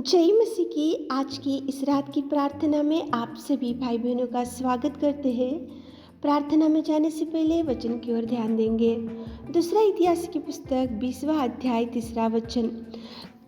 जय मसीह की आज की इस रात की प्रार्थना में आप सभी भाई बहनों का स्वागत करते हैं। प्रार्थना में जाने से पहले वचन की ओर ध्यान देंगे। दूसरा इतिहास की पुस्तक 20वां अध्याय 3रा वचन।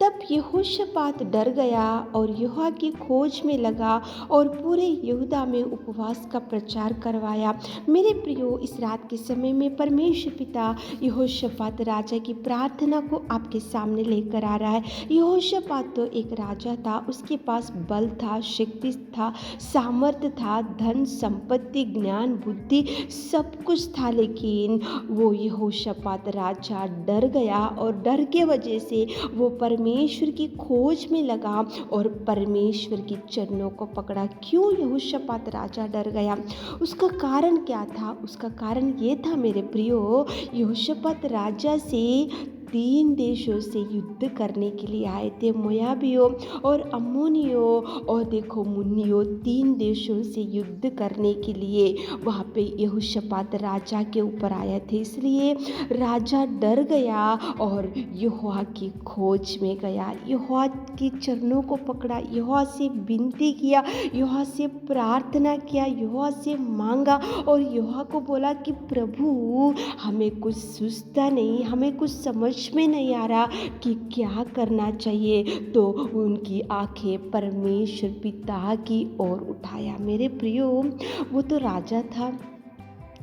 तब यहोशापात डर गया और यहोवा की खोज में लगा और पूरे यहूदा में उपवास का प्रचार करवाया। मेरे प्रियो, इस रात के समय में परमेश्वर पिता यहोशापात राजा की प्रार्थना को आपके सामने लेकर आ रहा है। यहोशापात तो एक राजा था, उसके पास बल था, शक्ति था, सामर्थ्य था, धन संपत्ति ज्ञान बुद्धि सब कुछ था, लेकिन वो यहोशापात राजा डर गया और डर के वजह से वो परमेश्वर की खोज में लगा और परमेश्वर की चरणों को पकड़ा। क्यों यहोशापात राजा डर गया? उसका कारण क्या था? उसका कारण ये था मेरे प्रियो, यहोशापात राजा से 3 देशों से युद्ध करने के लिए आए थे। मोयाबियों और अम्मोनियों और देखो मुन्नियों, 3 देशों से युद्ध करने के लिए वहाँ पे यहोशापात राजा के ऊपर आए थे। इसलिए राजा डर गया और यहोवा की खोज में गया, यहोवा के चरणों को पकड़ा, यहोवा से विनती किया, यहोवा से प्रार्थना किया, यहोवा से मांगा और यहोवा को बोला कि प्रभु, हमें कुछ सूझता नहीं, हमें कुछ समझ में नहीं आ रहा कि क्या करना चाहिए। तो उनकी आंखें परमेश्वर पिता की ओर उठाया। मेरे प्रियो, वो तो राजा था,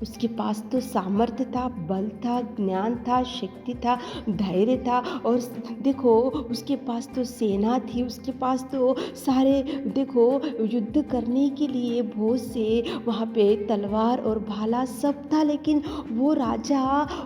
उसके पास तो सामर्थ्य था, बल था, ज्ञान था, शक्ति था, धैर्य था और देखो उसके पास तो सेना थी, उसके पास तो सारे देखो युद्ध करने के लिए बहुत से वहाँ पे तलवार और भाला सब था। लेकिन वो राजा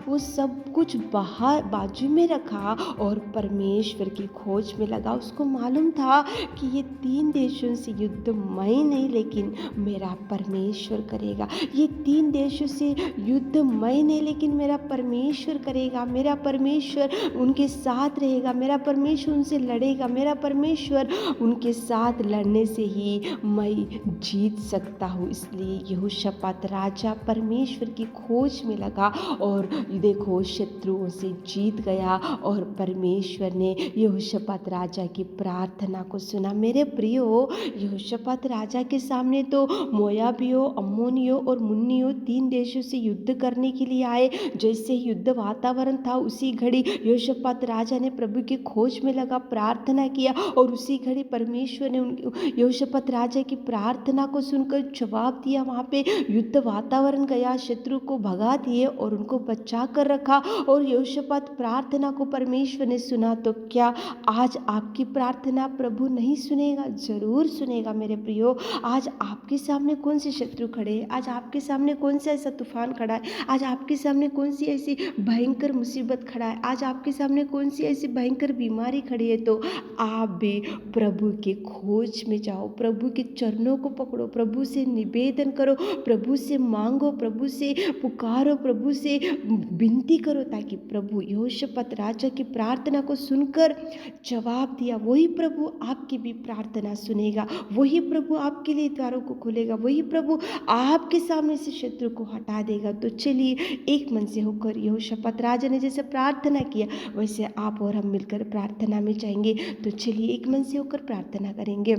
वो सब कुछ बाजू में रखा और परमेश्वर की खोज में लगा। उसको मालूम था कि ये 3 देशों से युद्ध मैं नहीं, लेकिन मेरा परमेश्वर करेगा। ये 3 देशों से युद्ध मैं नहीं, लेकिन मेरा परमेश्वर करेगा। मेरा परमेश्वर उनके साथ रहेगा, मेरा परमेश्वर उनसे लड़ेगा, मेरा परमेश्वर उनके साथ लड़ने से ही मैं जीत सकता हूँ। इसलिए यहोशापात राजा परमेश्वर की खोज में लगा और देखो शत्रुओं से जीत गया और परमेश्वर ने यहोशापात राजा की प्रार्थना को सुना। मेरे प्रियो, यहोशापात राजा के सामने तो मोयाबियों, अम्मोनियों और मुन्नियों 3 देशों से युद्ध करने के लिए आए। जैसे युद्ध वातावरण था, उसी घड़ी यहोशापात राजा ने प्रभु की खोज में लगा, प्रार्थना किया और उसी घड़ी परमेश्वर ने यहोशापात राजा की प्रार्थना को सुनकर जवाब दिया। वहाँ पे युद्ध वातावरण गया, शत्रु को भगा दिए और उनको बचा कर रखा और यहोशापात प्रार्थना को परमेश्वर ने सुना। तो क्या आज आपकी प्रार्थना प्रभु नहीं सुनेगा? जरूर सुनेगा मेरे प्रियो। आज आपके सामने कौन से शत्रु खड़े हैं? आज आपके सामने कौन सा ऐसा तूफान खड़ा है? आज आपके सामने कौन सी ऐसी भयंकर मुसीबत खड़ा है? आज आपके सामने कौन सी ऐसी भयंकर बीमारी खड़ी है? तो आप भी प्रभु के खोज में जाओ, प्रभु के चरणों को पकड़ो, प्रभु से निवेदन करो, प्रभु से मांगो, प्रभु से पुकारो, प्रभु से विनती करो, ताकि प्रभु यहोशापात राजा की प्रार्थना को सुनकर जवाब दिया। वही प्रभु आपकी भी प्रार्थना सुनेगा, वही प्रभु आपके लिए द्वारों को खोलेगा, वही प्रभु आपके सामने से शत्रु को हटा देगा। तो चलिए एक मन से होकर यहोशापात राजा ने जैसे प्रार्थना किया, वैसे आप और हम मिलकर प्रार्थना में जाएंगे। तो चलिए एक मन से होकर प्रार्थना करेंगे।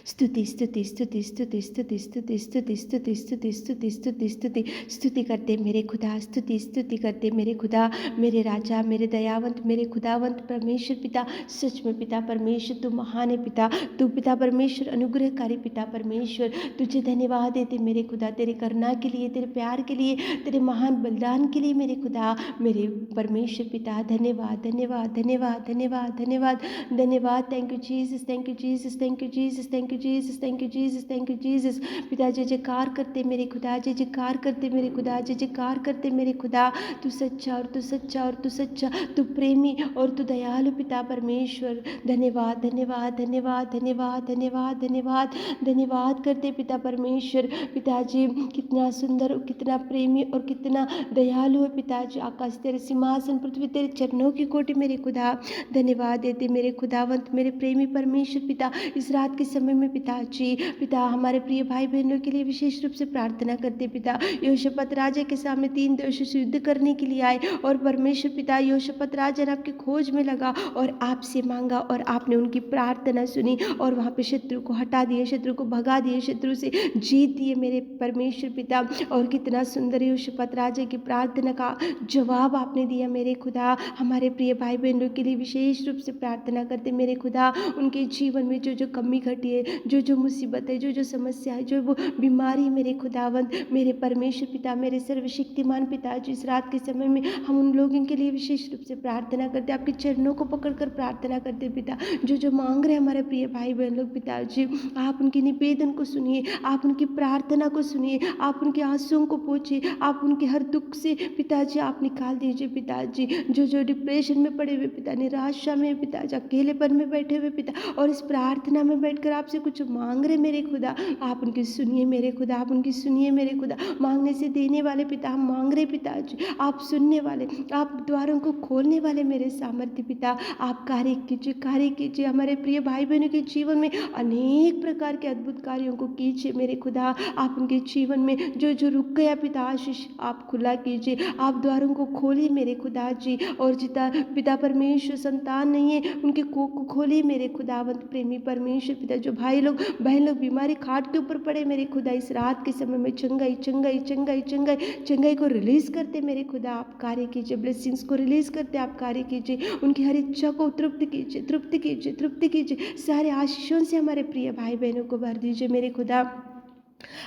स्तुति स्तुति स्तुति स्तुति स्तुति स्तुति स्तुति स्तुति स्तुति स्तुति स्तुति स्तुति स्तुति करते मेरे खुदा, स्तुति स्तुति करते मेरे खुदा, मेरे राजा, मेरे दयावंत, मेरे खुदावंत परमेश्वर पिता। सच में पिता परमेश्वर तू महान है पिता, तू पिता परमेश्वर अनुग्रहकारी पिता परमेश्वर। तुझे धन्यवाद देते मेरे खुदा, तेरे करुणा के लिए, तेरे प्यार के लिए, तेरे महान बलिदान के लिए मेरे खुदा, मेरे परमेश्वर पिता। धन्यवाद धन्यवाद धन्यवाद धन्यवाद धन्यवाद धन्यवाद। Thank you Jesus, thank you Jesus, thank you Jesus, thank you Jesus, thank you Jesus, thank you Jesus. पिता जय जयकार करते मेरे खुदा, जय जयकार करते मेरे खुदा, जय जयकार करते मेरे खुदा। तू सच्चा और तू सच्चा और तू सच्चा, तू प्रेमी और तू दयालु पिता परमेश्वर। धन्यवाद धन्यवाद धन्यवाद धन्यवाद धन्यवाद धन्यवाद धन्यवाद करते पिता परमेश्वर। पिताजी कितना सुंदर, कितना प्रेमी और कितना दयालु है पिताजी। आकाश तेरे सिंहासन, पृथ्वी तेरे चरणों की कोटि मेरे खुदा। धन्यवाद देते मेरे खुदावंत, मेरे प्रेमी परमेश्वर पिता। इस रात के समय समय में पिताजी, पिता हमारे प्रिय भाई बहनों के लिए विशेष रूप से प्रार्थना करते पिता। यहोशापात राजा के सामने 3 देशों से युद्ध करने के लिए आए और परमेश्वर पिता यहोशापात राजा ने आपकी खोज में लगा और आपसे मांगा और आपने उनकी प्रार्थना सुनी और वहाँ पे शत्रु को हटा दिए, शत्रु को भगा दिए, शत्रु से जीत दिए मेरे परमेश्वर पिता। और कितना सुंदर यहोशापात राजा की प्रार्थना का जवाब आपने दिया मेरे खुदा। हमारे प्रिय भाई बहनों के लिए विशेष रूप से प्रार्थना करते मेरे खुदा। उनके जीवन में जो जो कमी घटी है, जो जो मुसीबत है, जो जो समस्या है, जो वो बीमारी मेरे खुदावंत, मेरे परमेश्वर पिता, मेरे सर्वशक्तिमान पिता, जिस रात के समय में हम उन लोगों के लिए विशेष रूप से प्रार्थना करते, आपके चरणों को पकड़कर प्रार्थना करते पिता। जो जो मांग रहे हमारे प्रिय भाई बहन लोग पिताजी, आप उनकी निवेदन को सुनिए, आप उनकी प्रार्थना को सुनिए, आप उनके आंसुओं को पोंछिए, आप उनके हर दुख से पिताजी आप निकाल दीजिए पिताजी। जो जो डिप्रेशन में पड़े हुए पिता, निराशा में पिताजी, अकेलेपन में बैठे हुए पिता और इस प्रार्थना में बैठकर आपसे कुछ मांग रहे मेरे खुदा, आप उनकी सुनिए मेरे खुदा, आप उनकी सुनिए मेरे खुदा। मांगने से देने वाले पिता, हम मांग रहे पिताजी, आप सुनने वाले, आप द्वारों को खोलने वाले मेरे सामर्थ्य पिता, आप कार्य कीजिए, कार्य कीजिए। हमारे प्रिय भाई बहनों के जीवन में अनेक प्रकार के अद्भुत कार्यों को कीजिए मेरे खुदा। आप उनके जीवन में जो जो रुक गया पिता, आशीष आप खुला कीजिए, आप द्वारों को खोलिए मेरे खुदा जी। और जितना पिता परमेश्वर संतान नहीं है, उनके कोख को खोलिए मेरे खुदावंत प्रेमी परमेश्वर पिता। जो भाई लोग बहन लोग बीमारी खाट के ऊपर पड़े मेरे खुदा, इस रात के समय में चंगाई चंगाई चंगाई चंगाई चंगाई को रिलीज करते मेरे खुदा, आप कार्य कीजिए। ब्लेसिंग्स को रिलीज करते आप कार्य कीजिए, उनकी हर इच्छा को तृप्त कीजिए, तृप्त कीजिए, तृप्त कीजिए। सारे आशीषों से हमारे प्रिय भाई बहनों को भर दीजिए मेरे खुदा।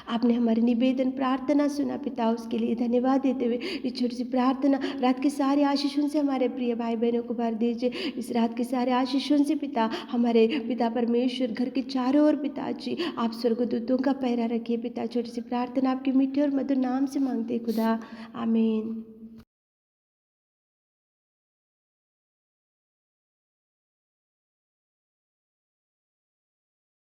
आपने हमारे निवेदन प्रार्थना सुना पिता, उसके लिए धन्यवाद देते हुए इस छोटी सी प्रार्थना रात के सारे आशीषों से हमारे प्रिय भाई बहनों को भर दीजिए। इस रात के सारे आशीषों से पिता, हमारे पिता परमेश्वर घर के चारों ओर पिताजी आप स्वर्गदूतों का पहरा रखिए पिता। छोटी सी प्रार्थना आपके मीठे और मधुर नाम से मांगते खुदा, आमीन।